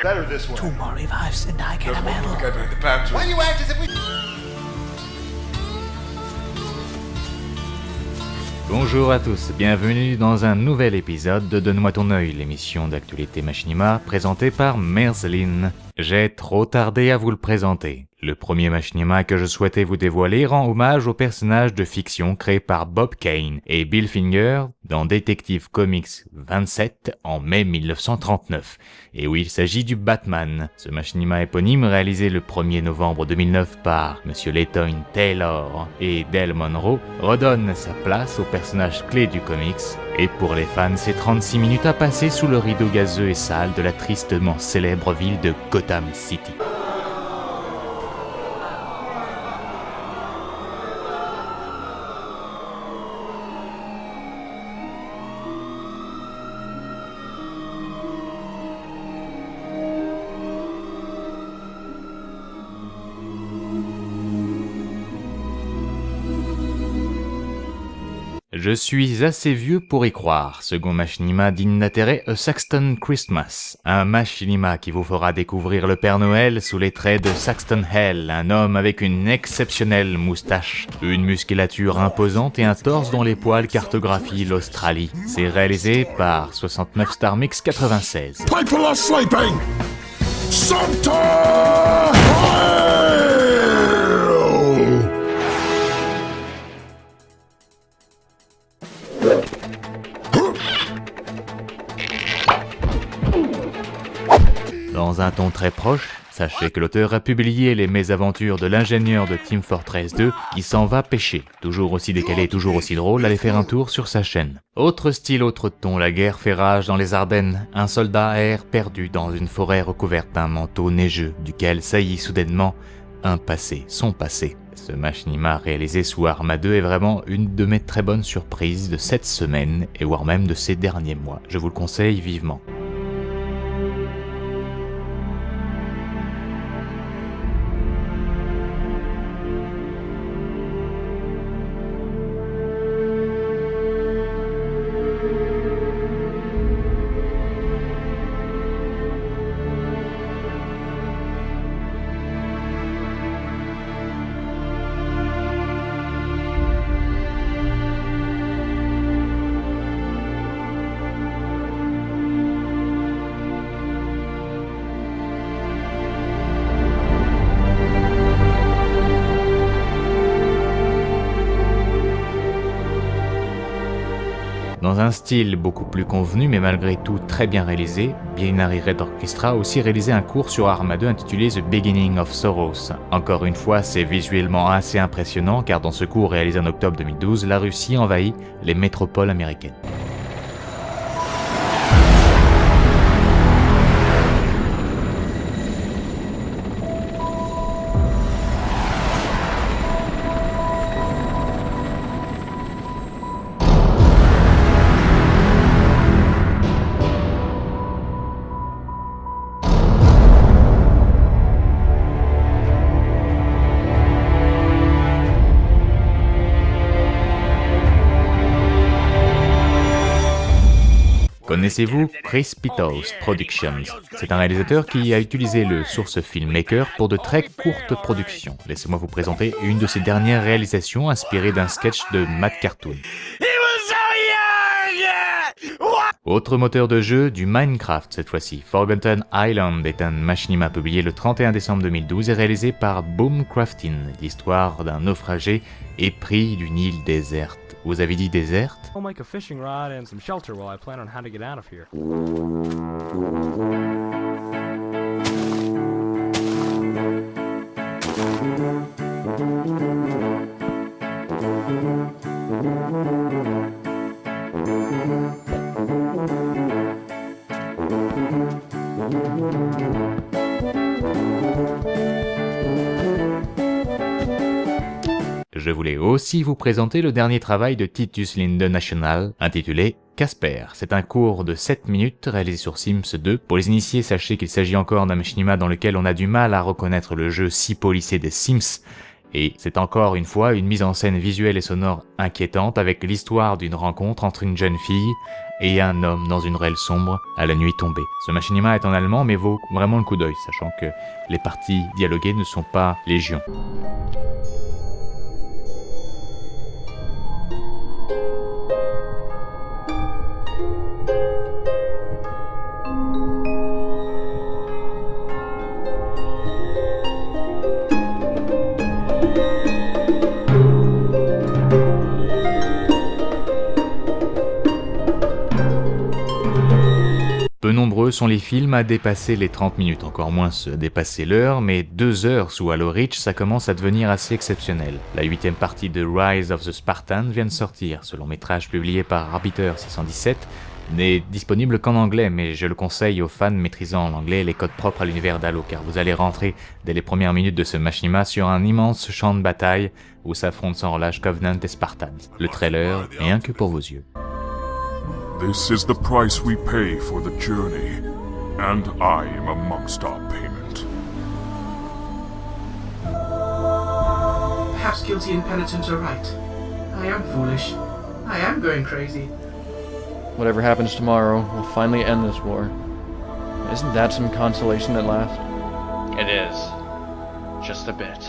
Better this way. Two more revives and I get a medal. Why do you act as if we... Bonjour à tous, bienvenue dans un nouvel épisode de Donne-moi ton œil, l'émission d'actualité Machinima présentée par Merzeline. J'ai trop tardé à vous le présenter. Le premier Machinima que je souhaitais vous dévoiler rend hommage au personnage de fiction créé par Bob Kane et Bill Finger dans Detective Comics 27 en mai 1939. Et oui, il s'agit du Batman. Ce Machinima éponyme réalisé le 1er novembre 2009 par Monsieur Layton Taylor et Dale Monroe redonne sa place au personnage clé du comics. Et pour les fans, c'est 36 minutes à passer sous le rideau gazeux et sale de la tristement célèbre ville de Gotham City. Je suis assez vieux pour y croire, second Machinima digne d'intérêt A Saxton Christmas, un Machinima qui vous fera découvrir le Père Noël sous les traits de Saxton Hell, un homme avec une exceptionnelle moustache, une musculature imposante et un torse dont les poils cartographient l'Australie. C'est réalisé par 69 Star Mix 96. People are sleeping! Santa! Hail! Dans un ton très proche, sachez que l'auteur a publié les mésaventures de l'ingénieur de Team Fortress 2 qui s'en va pêcher. Toujours aussi décalé, toujours aussi drôle, allez faire un tour sur sa chaîne. Autre style, autre ton, la guerre fait rage dans les Ardennes. Un soldat erre perdu dans une forêt recouverte d'un manteau neigeux, duquel saillit soudainement un passé, son passé. Ce Machinima réalisé sous Arma 2 est vraiment une de mes très bonnes surprises de cette semaine, et voire même de ces derniers mois. Je vous le conseille vivement. Dans un style beaucoup plus convenu mais malgré tout très bien réalisé, Binary Red Orchestra a aussi réalisé un cours sur Arma 2 intitulé The Beginning of Sorrows. Encore une fois, c'est visuellement assez impressionnant car dans ce cours réalisé en octobre 2012, la Russie envahit les métropoles américaines. Connaissez-vous Chris Pittos Productions? C'est un réalisateur qui a utilisé le Source Filmmaker pour de très courtes productions. Laissez-moi vous présenter une de ses dernières réalisations inspirée d'un sketch de Matt Cartoon. Autre moteur de jeu, du Minecraft cette fois-ci. Forgotten Island est un Machinima publié le 31 décembre 2012 et réalisé par Boom Crafting, l'histoire d'un naufragé épris d'une île déserte. Vous avez dit déserte? I'll make a fishing rod and some shelter while I plan on how to get out of here. Je voulais aussi vous présenter le dernier travail de Titus Linde National, intitulé Casper. C'est un cours de 7 minutes réalisé sur Sims 2. Pour les initiés, sachez qu'il s'agit encore d'un machinima dans lequel on a du mal à reconnaître le jeu si policé des Sims, Et c'est encore une fois une mise en scène visuelle et sonore inquiétante avec l'histoire d'une rencontre entre une jeune fille et un homme dans une ruelle sombre à la nuit tombée. Ce machinima est en allemand mais vaut vraiment le coup d'œil, sachant que les parties dialoguées ne sont pas légion. Peu nombreux sont les films à dépasser les 30 minutes, encore moins se dépasser l'heure, mais 2 heures sous Halo Reach, ça commence à devenir assez exceptionnel. La 8ème partie de Rise of the Spartan vient de sortir, ce long métrage publié par Arbiter 617, n'est disponible qu'en anglais, mais je le conseille aux fans maîtrisant l'anglais et les codes propres à l'univers d'Halo, car vous allez rentrer dès les premières minutes de ce machinima sur un immense champ de bataille où s'affrontent sans relâche Covenant et Spartans. Le trailer, rien que pour vos yeux. This is the price we pay for the journey, and I am amongst our payment. Perhaps guilty and penitent are right. I am foolish. I am going crazy. Whatever happens tomorrow, we'll finally end this war. Isn't that some consolation at last? It is. Just a bit.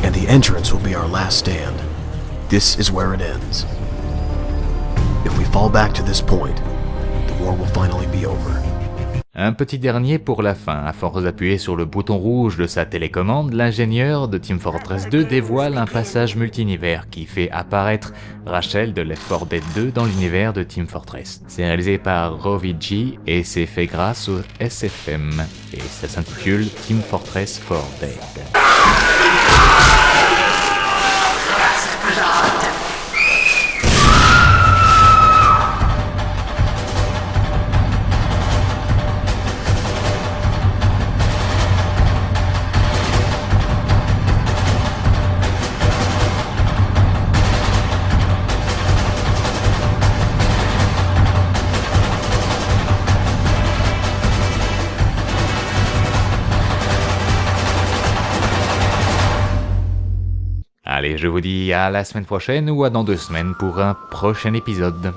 And the entrance will be our last stand. This is where it ends. If we fall back to this point, the war will finally be over. Un petit dernier pour la fin. À force d'appuyer sur le bouton rouge de sa télécommande, l'ingénieur de Team Fortress 2 dévoile un passage multi-univers qui fait apparaître Rachel de Left 4 Dead 2 dans l'univers de Team Fortress. C'est réalisé par Rovi G et c'est fait grâce au SFM. Et ça s'intitule Team Fortress 4 Dead. Allez, je vous dis à la semaine prochaine ou à dans 2 semaines pour un prochain épisode.